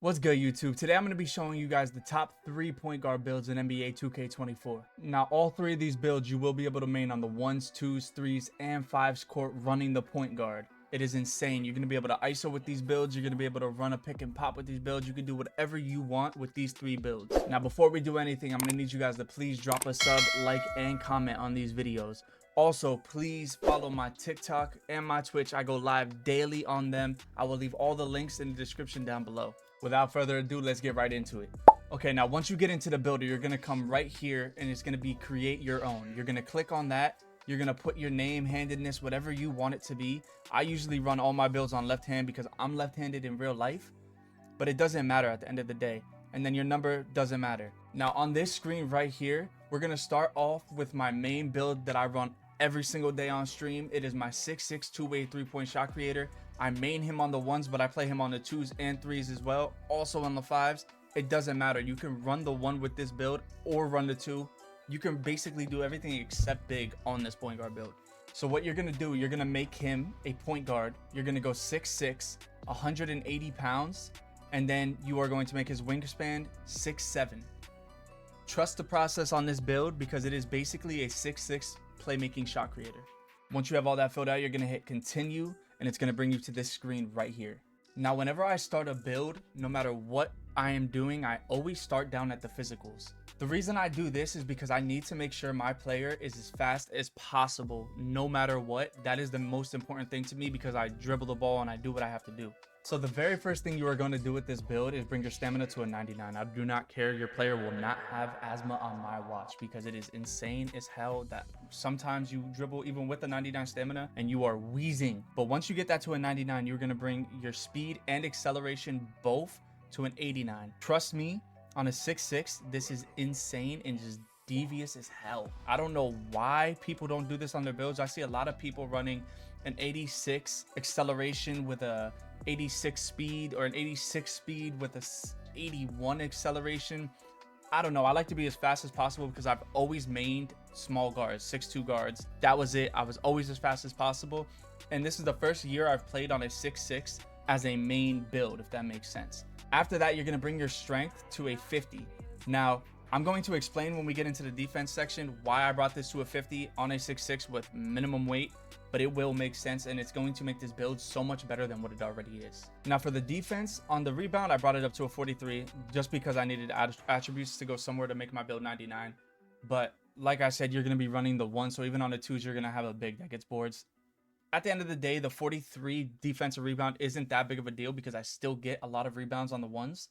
What's good, YouTube? Today I'm going to be showing you guys the top 3 point guard builds in NBA 2K24. Now, all 3 of these builds you will be able to main on the 1s, 2s, 3s, and 5s court running the point guard. It is insane. You're going to be able to ISO with these builds. You're going to be able to run a pick and pop with these builds. You can do whatever you want with these 3 builds. Now, before we do anything, I'm going to need you guys to please drop a sub, like, and comment on these videos. Also, please follow my TikTok and my Twitch. I go live daily on them. I will leave all the links in the description down below. Without further ado, let's get right into it. Okay, now once you get into the builder, you're going to come right here and it's going to be create your own. You're going to click on that. You're going to put your name, handedness, whatever you want it to be. I usually run all my builds on left hand because I'm left-handed in real life, but it doesn't matter at the end of the day. And then your number doesn't matter. Now on this screen right here, we're going to start off with my main build that I run every single day on stream. It is my 6'6" two-way three-point shot creator. I main him on the 1s, but I play him on the 2s and 3s as well. Also on the 5s. It doesn't matter. You can run the 1 with this build or run the 2. You can basically do everything except big on this point guard build. So what you're going to do, you're going to make him a point guard. You're going to go 6'6", 180 pounds, and then you are going to make his wingspan 6'7". Trust the process on this build because it is basically a 6'6" playmaking shot creator. Once you have all that filled out, you're going to hit continue, and it's going to bring you to this screen right here. Now, whenever I start a build, no matter what I am doing, I always start down at the physicals. The reason I do this is because I need to make sure my player is as fast as possible, no matter what. That is the most important thing to me because I dribble the ball and I do what I have to do. So the very first thing you are going to do with this build is bring your stamina to a 99. I do not care. Your player will not have asthma on my watch because it is insane as hell that sometimes you dribble even with a 99 stamina and you are wheezing. But once you get that to a 99, you're going to bring your speed and acceleration both to an 89. Trust me, on a 6'6", this is insane and just devious as hell. I don't know why people don't do this on their builds. I see a lot of people running an 86 acceleration with a 86 speed or an 86 speed with a 81 acceleration. I don't know. I like to be as fast as possible because I've always mained small guards, 6'2" guards. That was it. I was always as fast as possible. And this is the first year I've played on a 6'6" as a main build, if that makes sense. After that, you're going to bring your strength to a 50. Now, I'm going to explain when we get into the defense section why I brought this to a 50 on a 6'6" with minimum weight, but it will make sense and it's going to make this build so much better than what it already is. Now for the defense, on the rebound, I brought it up to a 43 just because I needed attributes to go somewhere to make my build 99. But like I said, you're going to be running the 1, so even on the 2s, you're going to have a big that gets boards. At the end of the day, the 43 defensive rebound isn't that big of a deal because I still get a lot of rebounds on the 1s.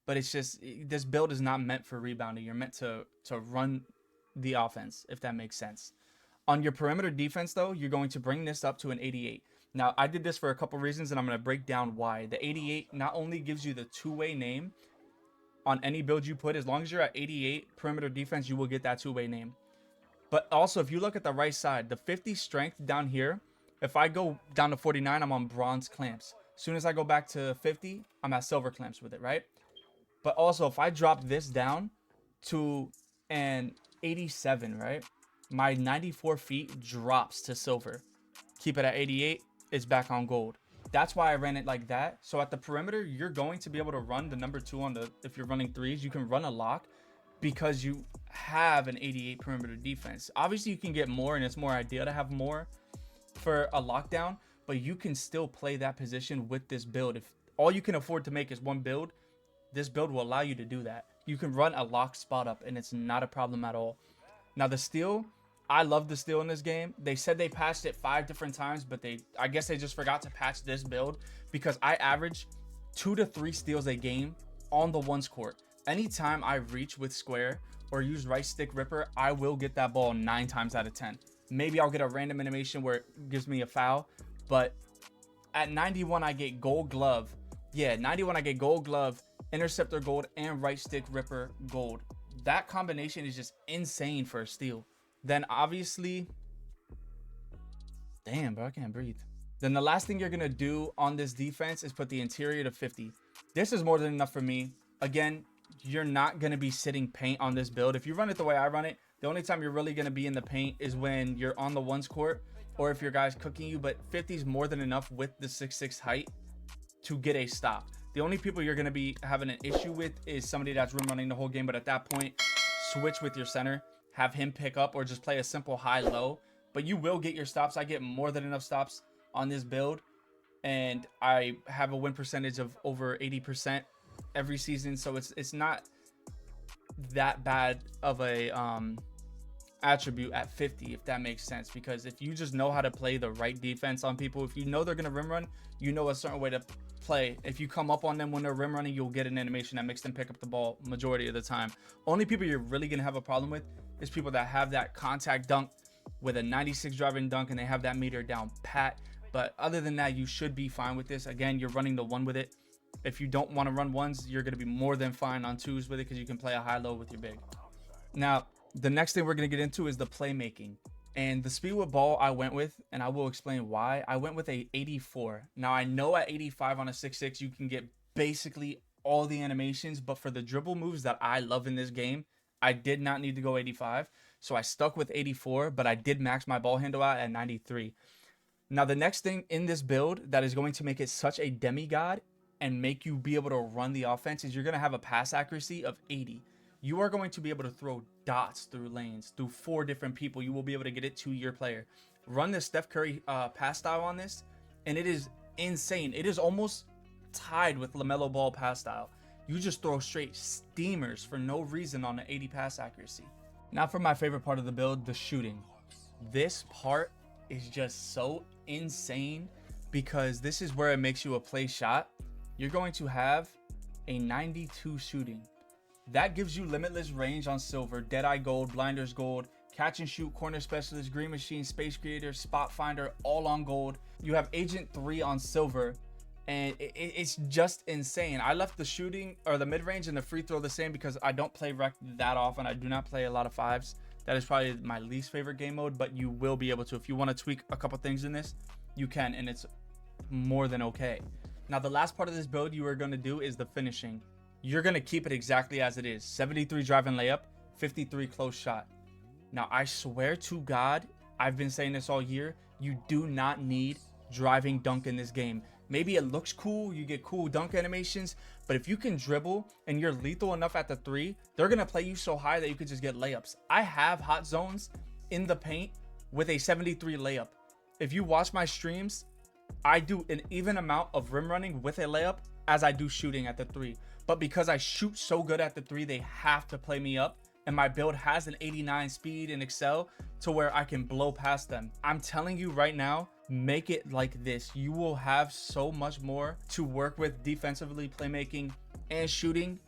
But it's just, this build is not meant for rebounding. You're meant to run the offense, if that makes sense. On your perimeter defense, though, you're going to bring this up to an 88. Now, I did this for a couple reasons, and I'm going to break down why. The 88 not only gives you the two-way name on any build you put. As long as you're at 88 perimeter defense, you will get that two-way name. But also, if you look at the right side, the 50 strength down here, if I go down to 49, I'm on bronze clamps. As soon as I go back to 50, I'm at silver clamps with it, right? But also, if I drop this down to an 87, right? My 94 feet drops to silver. Keep it at 88, it's back on gold. That's why I ran it like that. So at the perimeter, you're going to be able to run the number 2 on the, if you're running 3s, you can run a lock because you have an 88 perimeter defense. Obviously, you can get more and it's more ideal to have more for a lockdown, but you can still play that position with this build. If all you can afford to make is one build, this build will allow you to do that. You can run a lock spot up and it's not a problem at all. Now the steal, I love the steal in this game. They said they patched it 5 different times, but I guess they just forgot to patch this build because I average 2 to 3 steals a game on the 1s court. Anytime I reach with square or use right stick ripper, I will get that ball 9 times out of 10. Maybe I'll get a random animation where it gives me a foul, but at 91, I get gold glove. Yeah, 91, I get gold glove, interceptor gold, and right stick ripper gold. That combination is just insane for a steal. Then obviously, damn, bro, I can't breathe. Then the last thing you're going to do on this defense is put the interior to 50. This is more than enough for me. Again, you're not going to be sitting paint on this build. If you run it the way I run it, the only time you're really going to be in the paint is when you're on the 1s court or if your guy's cooking you. But 50 is more than enough with the 6'6" height to get a stop. The only people you're going to be having an issue with is somebody that's rim running the whole game, but at that point, switch with your center, have him pick up, or just play a simple high-low. But you will get your stops. I get more than enough stops on this build, and I have a win percentage of over 80% every season, so it's not that bad of a attribute at 50, if that makes sense. Because if you just know how to play the right defense on people, if you know they're gonna rim run, you know a certain way to play. If you come up on them when they're rim running, you'll get an animation that makes them pick up the ball majority of the time. Only people you're really gonna have a problem with is people that have that contact dunk with a 96 driving dunk and they have that meter down pat. But other than that, you should be fine with this. Again, you're running the one with it. If you don't want to run ones, you're going to be more than fine on twos with it, because you can play a high-low with your big. Now, the next thing we're going to get into is the playmaking. And the speed with ball I went with, and I will explain why. I went with a 84. Now, I know at 85 on a 6'6", you can get basically all the animations, but for the dribble moves that I love in this game, I did not need to go 85. So I stuck with 84, but I did max my ball handle out at 93. Now, the next thing in this build that is going to make it such a demigod and make you be able to run the offense is you're going to have a pass accuracy of 80. You are going to be able to throw dots through lanes, through 4 different people. You will be able to get it to your player. Run the Steph Curry pass style on this, and it is insane. It is almost tied with LaMelo Ball pass style. You just throw straight steamers for no reason on an 80 pass accuracy. Now for my favorite part of the build, the shooting. This part is just so insane because this is where it makes you a play shot. You're going to have a 92 shooting. That gives you limitless range on silver, Deadeye gold, blinders gold, catch and shoot, corner specialist, green machine, space creator, spot finder, all on gold. You have agent 3 on silver, and it's just insane. I left the shooting or the mid-range and the free throw the same because I don't play rec that often. I do not play a lot of 5s. That is probably my least favorite game mode, but you will be able to. If you want to tweak a couple things in this, you can, and it's more than okay. Now, the last part of this build you are going to do is the finishing. You're going to keep it exactly as it is. 73 drive and layup, 53 close shot. Now, I swear to God, I've been saying this all year, you do not need driving dunk in this game. Maybe it looks cool, you get cool dunk animations, but if you can dribble and you're lethal enough at the 3, they're going to play you so high that you could just get layups. I have hot zones in the paint with a 73 layup. If you watch my streams, I do an even amount of rim running with a layup as I do shooting at the 3. But because I shoot so good at the 3, they have to play me up. And my build has an 89 speed and excel to where I can blow past them. I'm telling you right now, make it like this. You will have so much more to work with defensively, playmaking, and shooting,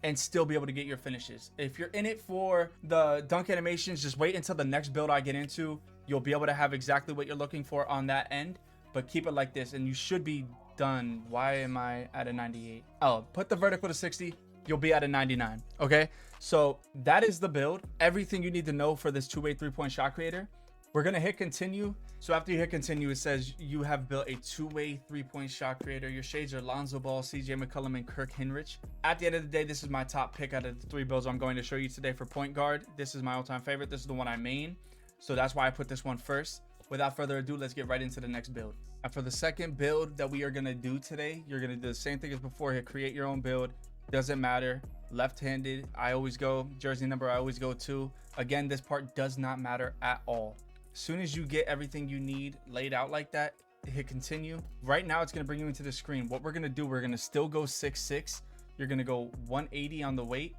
and still be able to get your finishes. If you're in it for the dunk animations, just wait until the next build I get into. You'll be able to have exactly what you're looking for on that end. But keep it like this, and you should be done. Why am I at a 98? Oh, put the vertical to 60. You'll be at a 99. Okay, so that is the build. Everything you need to know for this two-way three-point shot creator. We're gonna hit continue. So after you hit continue, it says you have built a two-way three-point shot creator. Your shades are Lonzo Ball, CJ McCollum, and Kirk Hinrich. At the end of the day, this is my top pick out of the 3 builds I'm going to show you today for point guard. This is my all-time favorite. This is the one I main, so that's why I put this one first. Without further ado, let's get right into the next build. And for the second build that we are gonna do today, you're gonna do the same thing as before. Hit create your own build. Doesn't matter. Left-handed, I always go. Jersey number, I always go 2. Again, this part does not matter at all. As soon as you get everything you need laid out like that, hit continue. Right now, it's gonna bring you into the screen. What we're gonna do, we're gonna still go 6'6". You're gonna go 180 on the weight,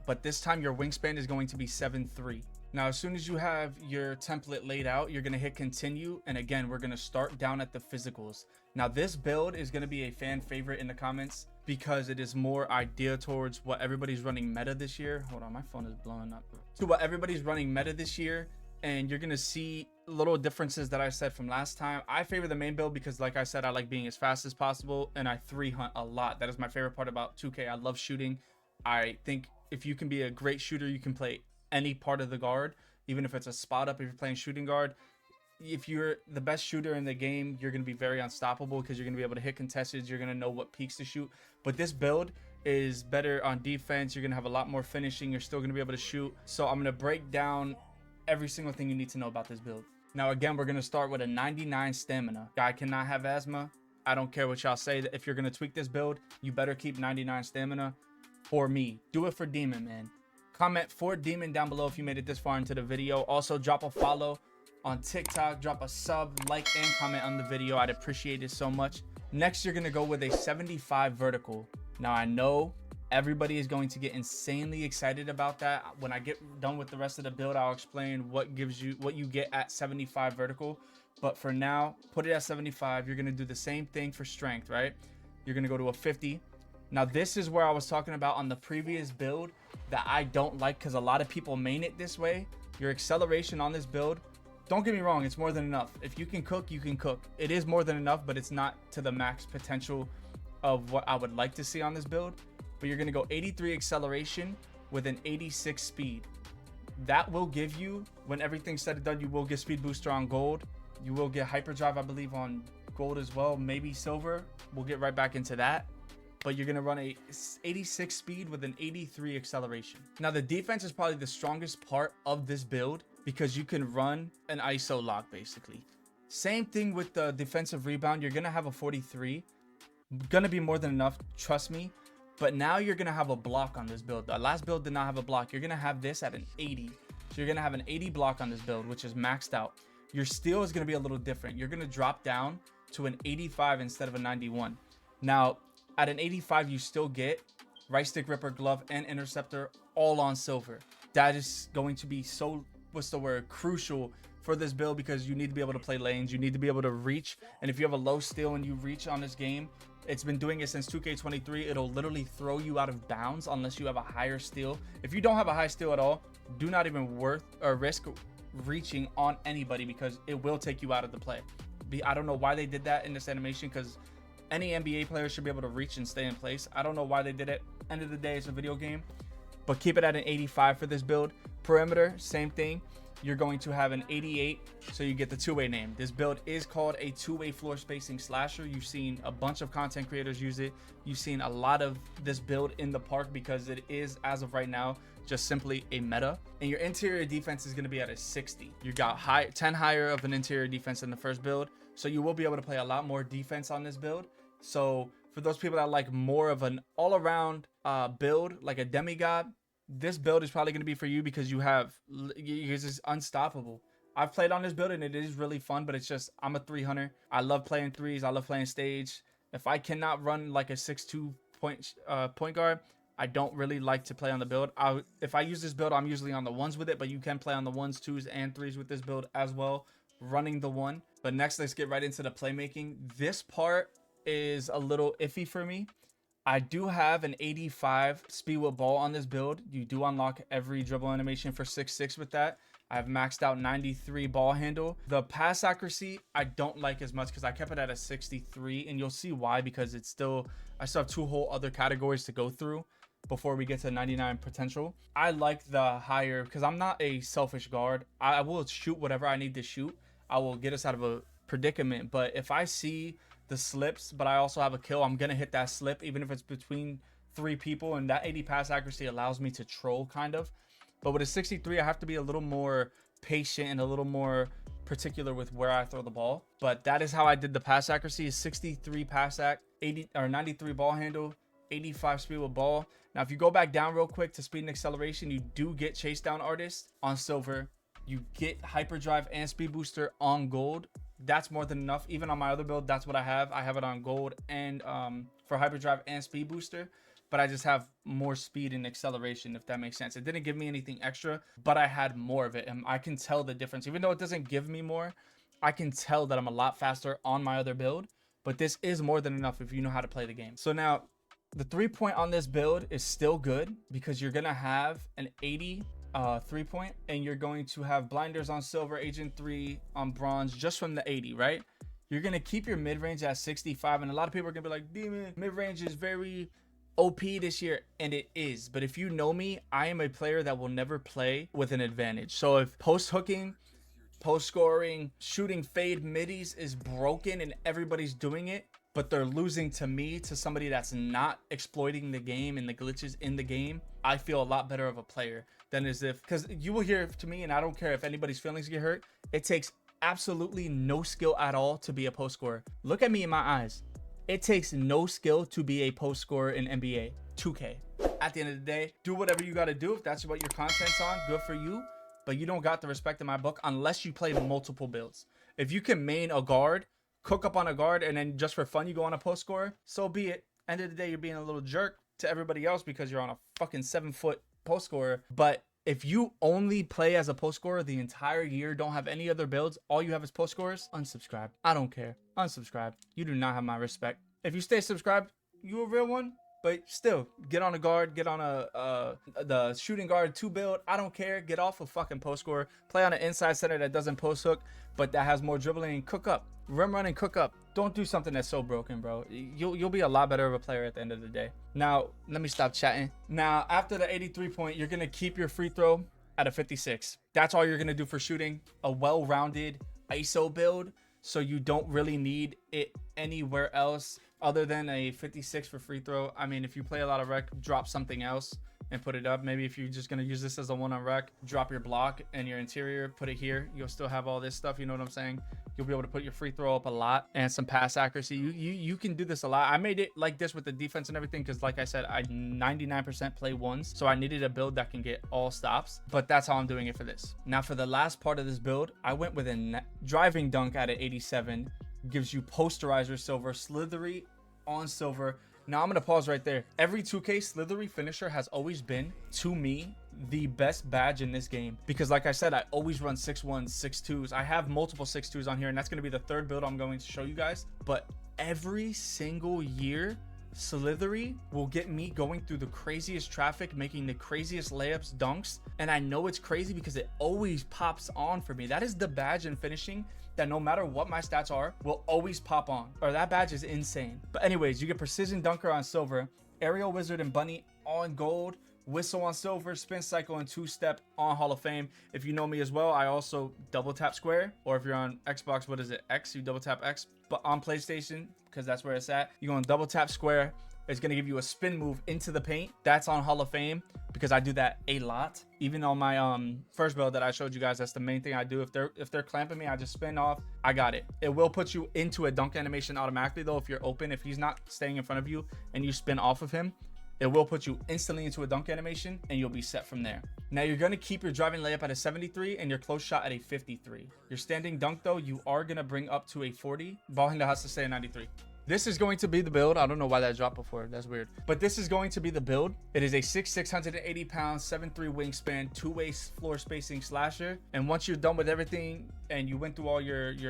but this time your wingspan is going to be 7'3". Now, as soon as you have your template laid out, you're gonna hit continue. And again, we're gonna start down at the physicals. Now, this build is gonna be a fan favorite in the comments because it is more idea towards what everybody's running meta this year. Hold on, my phone is blowing up. To what everybody's running meta this year. And you're gonna see little differences that I said from last time. I favor the main build because, like I said, I like being as fast as possible, and I 3 hunt a lot. That is my favorite part about 2K. I love shooting. I think if you can be a great shooter, you can play any part of the guard, even if it's a spot up. If you're playing shooting guard, if you're the best shooter in the game, you're going to be very unstoppable because you're going to be able to hit contested. You're going to know what peaks to shoot. But this build is better on defense. You're going to have a lot more finishing. You're still going to be able to shoot. So I'm going to break down every single thing you need to know about this build. Now, again, we're going to start with a 99 stamina. Guy cannot have asthma. I don't care what y'all say. If you're going to tweak this build, you better keep 99 stamina for me. Do it for Demon, man. Comment for Demon down below if you made it this far into the video. Also, drop a follow on TikTok. Drop a sub, like, and comment on the video. I'd appreciate it so much. Next, you're going to go with a 75 vertical. Now, I know everybody is going to get insanely excited about that. When I get done with the rest of the build, I'll explain what you get at 75 vertical. But for now, put it at 75. You're going to do the same thing for strength, right? You're going to go to a 50. Now, this is where I was talking about on the previous build that I don't like, because a lot of people main it this way. Your acceleration on this build, don't get me wrong, it's more than enough. If you can cook, you can cook. It is more than enough, but it's not to the max potential of what I would like to see on this build. But you're going to go 83 acceleration with an 86 speed. That will give you, when everything's said and done, you will get speed booster on gold. You will get hyperdrive, I believe, on gold as well, maybe silver. We'll get right back into that. But you're going to run a 86 speed with an 83 acceleration. Now, the defense is probably the strongest part of this build because you can run an ISO lock, basically. Same thing with the defensive rebound. You're going to have a 43. Going to be more than enough, trust me. But now you're going to have a block on this build. The last build did not have a block. You're going to have this at an 80. So you're going to have an 80 block on this build, which is maxed out. Your steal is going to be a little different. You're going to drop down to an 85 instead of a 91. Now, at an 85, you still get right stick, ripper, glove, and interceptor all on silver. That is going to be so, what's the word, crucial for this build, because you need to be able to play lanes. You need to be able to reach. And if you have a low steal and you reach on this game, it's been doing it since 2K23. It'll literally throw you out of bounds unless you have a higher steal. If you don't have a high steal at all, do not even risk reaching on anybody, because it will take you out of the play. I don't know why they did that in this animation, because any NBA player should be able to reach and stay in place. I don't know why they did it. End of the day, it's a video game. But keep it at an 85 for this build. Perimeter, same thing. You're going to have an 88, so you get the two-way name. This build is called a two-way floor spacing slasher. You've seen a bunch of content creators use it. You've seen a lot of this build in the park because it is, as of right now, just simply a meta. And your interior defense is going to be at a 60. You got 10 higher of an interior defense in the first build, so you will be able to play a lot more defense on this build. So for those people that like more of an all-around build, like a demigod, this build is probably going to be for you, because you guys is unstoppable. I've played on this build and it is really fun, but it's just, I'm a 300. I love playing threes. I love playing stage. If I cannot run like a 6'2" point guard, I don't really like to play on the build. If I use this build, I'm usually on the ones with it, but you can play on the ones, twos, and threes with this build as well, running the one. But next, let's get right into the playmaking. This part is a little iffy for me. I do have an 85 speed with ball on this build. You do unlock every dribble animation for 6'6" with that. I have maxed out 93 ball handle. The pass accuracy, I don't like as much because I kept it at a 63, and you'll see why, because I still have two whole other categories to go through before we get to 99 potential. I like the higher, because I'm not a selfish guard. I will shoot whatever I need to shoot. I will get us out of a predicament, but if I see the slips, but I also have a kill, I'm gonna hit that slip even if it's between 3 people, and that 80 pass accuracy allows me to troll kind of. But with a 63, I have to be a little more patient and a little more particular with where I throw the ball. But that is how I did the pass accuracy, is 63 pass ac, 80 or 93 ball handle, 85 speed with ball. Now if you go back down real quick to speed and acceleration, you do get chase down artist on silver. You get hyperdrive and speed booster on gold. That's more than enough. Even on my other build, that's what I have. I have it on gold and for hyperdrive and speed booster, but I just have more speed and acceleration, if that makes sense. It didn't give me anything extra, but I had more of it, and I can tell the difference. Even though it doesn't give me more, I can tell that I'm a lot faster on my other build, but this is more than enough if you know how to play the game. So now the 3-point on this build is still good, because you're gonna have an 80 3-point, and you're going to have blinders on silver, agent 3 on bronze, just from the 80, right? You're gonna keep your mid-range at 65, and a lot of people are gonna be like, Demon, mid-range is very OP this year, and it is. But if you know me, I am a player that will never play with an advantage. So if post hooking, post scoring, shooting fade middies is broken and everybody's doing it, but they're losing to me, to somebody that's not exploiting the game and the glitches in the game, I feel a lot better of a player than as if, because you will hear to me, and I don't care if anybody's feelings get hurt, it takes absolutely no skill at all to be a post scorer. Look at me in my eyes. It takes no skill to be a post scorer in NBA 2K. At the end of the day, do whatever you got to do. If that's what your content's on, good for you. But you don't got the respect in my book unless you play multiple builds. If you can main a guard, cook up on a guard, and then just for fun you go on a post scorer, so be it. End of the day, you're being a little jerk to everybody else because you're on a fucking 7-foot post scorer. But if you only play as a post scorer the entire year, don't have any other builds, all you have is post scorers, unsubscribe. I don't care. Unsubscribe. You do not have my respect. If you stay subscribed, you a real one. But still, get on a guard, get on the shooting guard 2 build. I don't care. Get off a fucking post scorer. Play on an inside center that doesn't post hook, but that has more dribbling, and cook up. Rim run and cook up. Don't do something that's so broken, bro. You'll be a lot better of a player at the end of the day. Now, let me stop chatting. Now, after the 83 point, you're going to keep your free throw at a 56. That's all you're going to do for shooting. A well-rounded ISO build, so you don't really need it anywhere else other than a 56 for free throw. I mean, if you play a lot of rec, drop something else and put it up. Maybe if you're just going to use this as a one on rec, drop your block and your interior, put it here. You'll still have all this stuff. You know what I'm saying? You'll be able to put your free throw up a lot and some pass accuracy. You can do this a lot. I made it like this with the defense and everything because, like I said, I 99% play ones, so I needed a build that can get all stops. But that's how I'm doing it for this. Now, for the last part of this build, I went with a driving dunk at an 87. Gives you posterizer silver, slithery on silver. Now I'm gonna pause right there. Every 2K slithery finisher has always been, to me, the best badge in this game, because like I said, I always run 6-1s, 6-2s. I have multiple 6-2s on here, and that's gonna be the third build I'm going to show you guys. But every single year, slithery will get me going through the craziest traffic, making the craziest layups, dunks, and I know it's crazy because it always pops on for me. That is the badge in finishing that no matter what my stats are, will always pop on. Or that badge is insane. But anyways, you get precision dunker on silver, aerial wizard and bunny on gold, whistle on silver, spin cycle and 2-step on Hall of Fame. If you know me as well, I also double tap square, or if you're on Xbox, what is it, X, you double tap X. But on PlayStation, because that's where it's at, you're going to double tap square. It's going to give you a spin move into the paint. That's on Hall of Fame because I do that a lot. Even on my first build that I showed you guys, that's the main thing I do. If they're clamping me, I just spin off. I got it. It will put you into a dunk animation automatically though if you're open. If he's not staying in front of you and you spin off of him, it will put you instantly into a dunk animation and you'll be set from there. Now you're going to keep your driving layup at a 73 and your close shot at a 53. Your standing dunk though, you are going to bring up to a 40. Ball handle has to stay at 93. This is going to be the build. I don't know why that dropped before. That's weird. But this is going to be the build. It is a 6'6", 180 pounds, 7'3" wingspan, 2-way floor spacing slasher. And once you're done with everything and you went through all your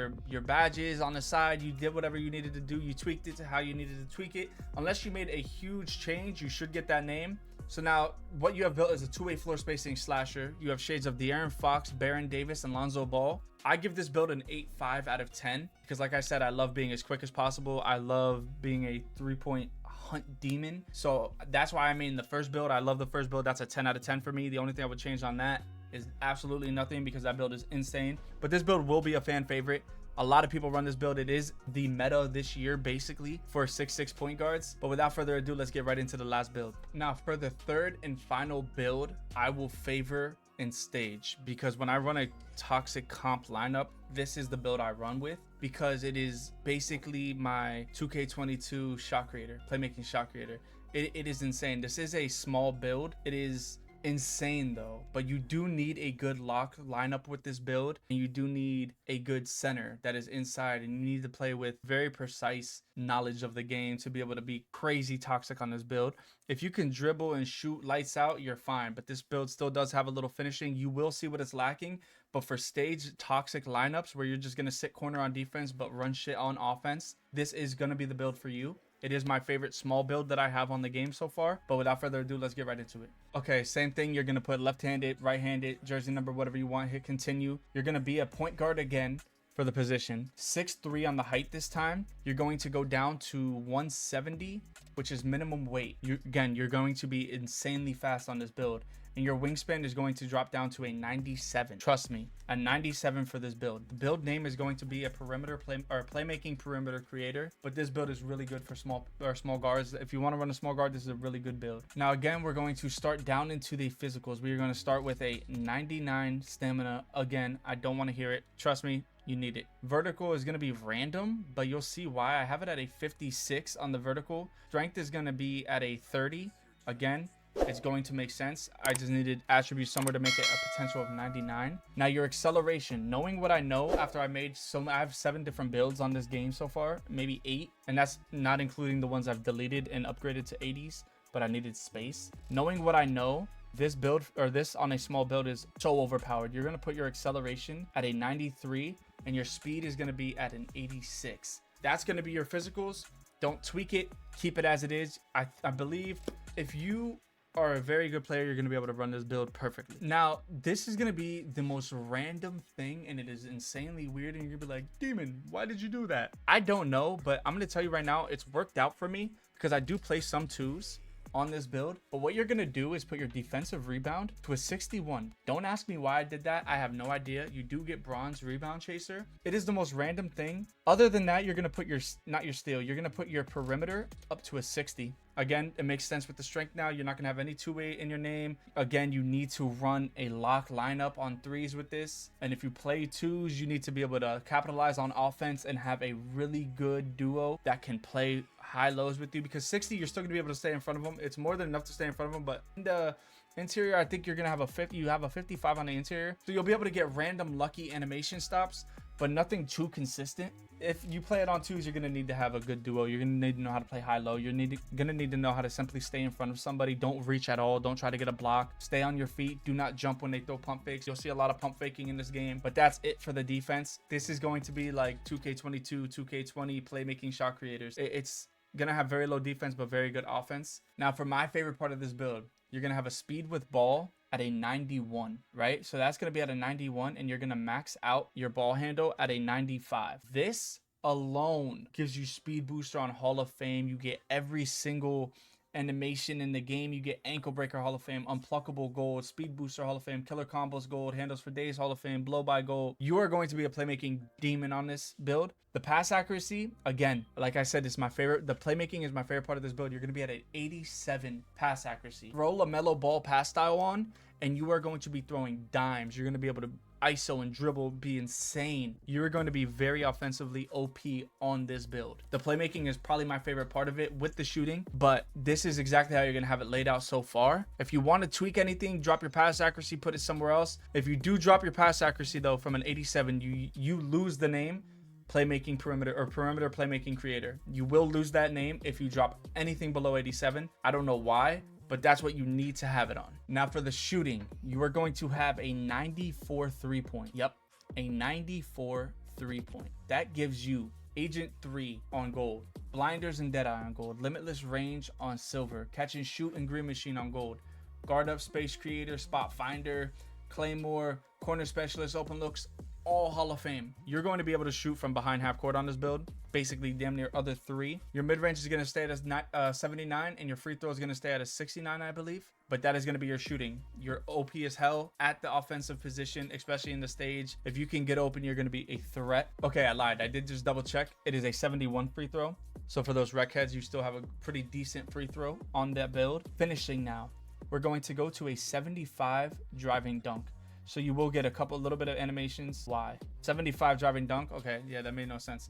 badges on the side, you did whatever you needed to do. You tweaked it to how you needed to tweak it. Unless you made a huge change, you should get that name. So now what you have built is a 2-way floor spacing slasher. You have shades of De'Aaron Fox, Baron Davis, and Lonzo Ball. I give this build an 8.5 out of 10 because like I said, I love being as quick as possible. I love being a 3-point hunt demon. So that's why I mean the first build. I love the first build. That's a 10 out of 10 for me. The only thing I would change on that is absolutely nothing because that build is insane. But this build will be a fan favorite. A lot of people run this build. It is the meta this year, basically, for 6'6" point guards. But without further ado, let's get right into the last build. Now, for the third and final build, I will favor in stage because when I run a toxic comp lineup, this is the build I run with because it is basically my 2K22 shot creator, playmaking shot creator. It is insane. This is a small build. It is insane though, but you do need a good lock lineup with this build, and you do need a good center that is inside, and you need to play with very precise knowledge of the game to be able to be crazy toxic on this build. If you can dribble and shoot lights out, you're fine, but this build still does have a little finishing. You will see what it's lacking, but for stage toxic lineups where you're just going to sit corner on defense but run shit on offense, this is going to be the build for you. It is my favorite small build that I have on the game so far. But without further ado, let's get right into it. Okay, same thing. You're going to put left-handed, right-handed, jersey number, whatever you want. Hit continue. You're going to be a point guard again for the position. 6'3" on the height this time. You're going to go down to 170, which is minimum weight. You're going to be insanely fast on this build. And your wingspan is going to drop down to a 97. Trust me, a 97 for this build. The build name is going to be a playmaking perimeter creator, but this build is really good for small guards. If you want to run a small guard, this is a really good build. Now again, we're going to start down into the physicals. We are going to start with a 99 stamina. Again, I don't want to hear it. Trust me, you need it. Vertical is going to be random, but you'll see why. I have it at a 56 on the vertical. Strength is going to be at a 30. Again, it's going to make sense. I just needed attributes somewhere to make it a potential of 99. Now your acceleration, knowing what I know after I have 7 different builds on this game so far, maybe 8, and that's not including the ones I've deleted and upgraded to 80s, but I needed space. Knowing what I know, this build, or this on a small build, is so overpowered. You're going to put your acceleration at a 93 and your speed is going to be at an 86. That's going to be your physicals. Don't tweak it, keep it as it is. I believe if you are a very good player, you're going to be able to run this build perfectly. Now, this is going to be the most random thing, and it is insanely weird, and you're going to be like, Demon, why did you do that? I don't know, but I'm going to tell you right now, it's worked out for me because I do play some 2s on this build. But what you're going to do is put your defensive rebound to a 61. Don't ask me why I did that. I have no idea. You do get bronze rebound chaser. It is the most random thing. Other than that, you're going to put your, not your steal, you're going to put your perimeter up to a 60. Again, it makes sense with the strength now. You're not going to have any 2-way in your name. Again, you need to run a lock lineup on 3s with this. And if you play 2s, you need to be able to capitalize on offense and have a really good duo that can play high lows with you, because 60, you're still going to be able to stay in front of them. It's more than enough to stay in front of them, but in the interior, I think you're going to have a 50. You have a 55 on the interior. So you'll be able to get random lucky animation stops, but nothing too consistent. If you play it on 2s, you're going to need to have a good duo. You're going to need to know how to play high-low. You're going to need to know how to simply stay in front of somebody. Don't reach at all. Don't try to get a block. Stay on your feet. Do not jump when they throw pump fakes. You'll see a lot of pump faking in this game, but that's it for the defense. This is going to be like 2K22, 2K20 playmaking shot creators. It's going to have very low defense, but very good offense. Now, for my favorite part of this build, you're going to have a speed with ball at a 91, right? So that's going to be at a 91, and you're going to max out your ball handle at a 95. This alone gives you speed booster on Hall of Fame. You get every single animation in the game. You get ankle breaker Hall of Fame, unpluckable gold, speed booster Hall of Fame, killer combos gold, handles for days Hall of Fame, blow by gold. You are going to be a playmaking demon on this build. The pass accuracy, again, like I said, is my favorite. The playmaking is my favorite part of this build. You're going to be at an 87 pass accuracy. Throw LaMelo Ball pass style on, and you are going to be throwing dimes. You're going to be able to ISO and dribble, be insane. You're going to be very offensively OP on this build. The playmaking is probably my favorite part of it with the shooting, but this is exactly how you're going to have it laid out so far. If you want to tweak anything, drop your pass accuracy, put it somewhere else. If you do drop your pass accuracy though from an 87, you lose the name playmaking perimeter or perimeter playmaking creator. You will lose that name if you drop anything below 87. I don't know why, but that's what you need to have it on. Now for the shooting, you are going to have a 94 3-point. Yep, a 94 3-point. That gives you Agent 3 on gold, Blinders and Deadeye on gold, Limitless Range on silver, Catch and Shoot and Green Machine on gold, Guard Up Space Creator, Spot Finder, Claymore, Corner Specialist, Open Looks, all Hall of Fame. You're going to be able to shoot from behind half court on this build, basically damn near other 3. Your mid-range is going to stay at a 79, and your free throw is going to stay at a 69, I believe. But that is going to be your shooting. You're OP as hell at the offensive position, especially in the stage. If you can get open, you're going to be a threat. Okay, I lied. I did just double check. It is a 71 free throw. So for those rec heads, you still have a pretty decent free throw on that build. Finishing now, we're going to go to a 75 driving dunk. So you will get a little bit of animations. Why? 75 driving dunk. Okay, yeah, that made no sense.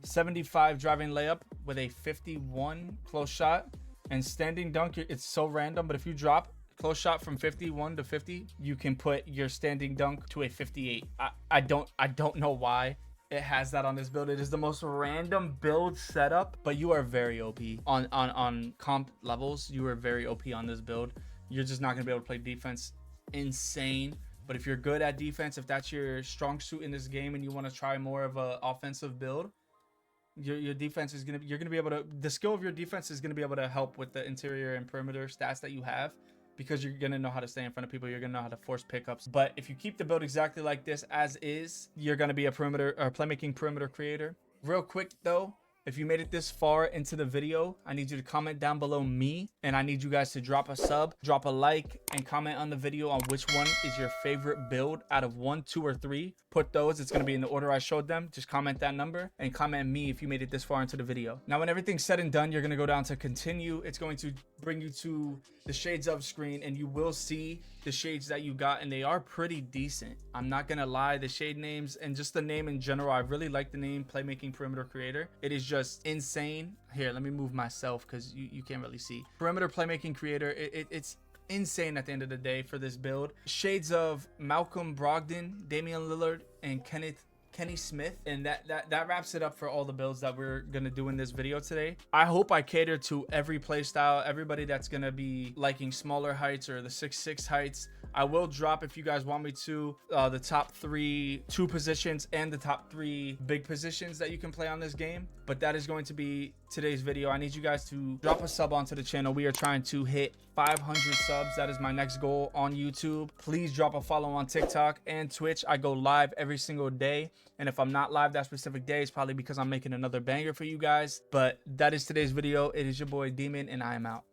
75 driving layup with a 51 close shot, and standing dunk. It's so random, but if you drop close shot from 51 to 50, you can put your standing dunk to a 58. I don't know why it has that on this build. It is the most random build setup, but you are very OP on comp levels. You are very OP on this build. You're just not gonna be able to play defense insane. But if you're good at defense, if that's your strong suit in this game and you want to try more of an offensive build, your defense is you're gonna be able to, the skill of your defense is gonna be able to help with the interior and perimeter stats that you have, because you're gonna know how to stay in front of people. You're gonna know how to force pickups. But if you keep the build exactly like this as is, you're gonna be a perimeter or playmaking perimeter creator. Real quick though, If you made it this far into the video, I need you to comment down below me, and I need you guys to drop a sub, drop a like, and comment on the video on which one is your favorite build out of 1, 2, or 3. Put those, it's going to be in the order I showed them. Just comment that number and comment me if you made it this far into the video. Now, when everything's said and done, you're going to go down to continue. It's going to bring you to the shades of screen, and you will see the shades that you got, and they are pretty decent. I'm not gonna lie, the shade names and just the name in general, I really like the name Playmaking Perimeter Creator. It is just insane. Here, let me move myself because you can't really see. Perimeter Playmaking Creator, it's insane at the end of the day for this build. Shades of Malcolm Brogdon, Damian Lillard, and Kenny Smith, and that wraps it up for all the builds that we're gonna do in this video today. I hope I cater to every playstyle, everybody that's gonna be liking smaller heights or the 6'6" heights. I will drop, if you guys want me to, the top 3 2 positions and the top 3 big positions that you can play on this game. But that is going to be today's video. I need you guys to drop a sub onto the channel. We are trying to hit 500 subs. That is my next goal on YouTube. Please drop a follow on TikTok and Twitch. I go live every single day, and if I'm not live that specific day, it's probably because I'm making another banger for you guys. But that is today's video. It is your boy Demon, and I am out.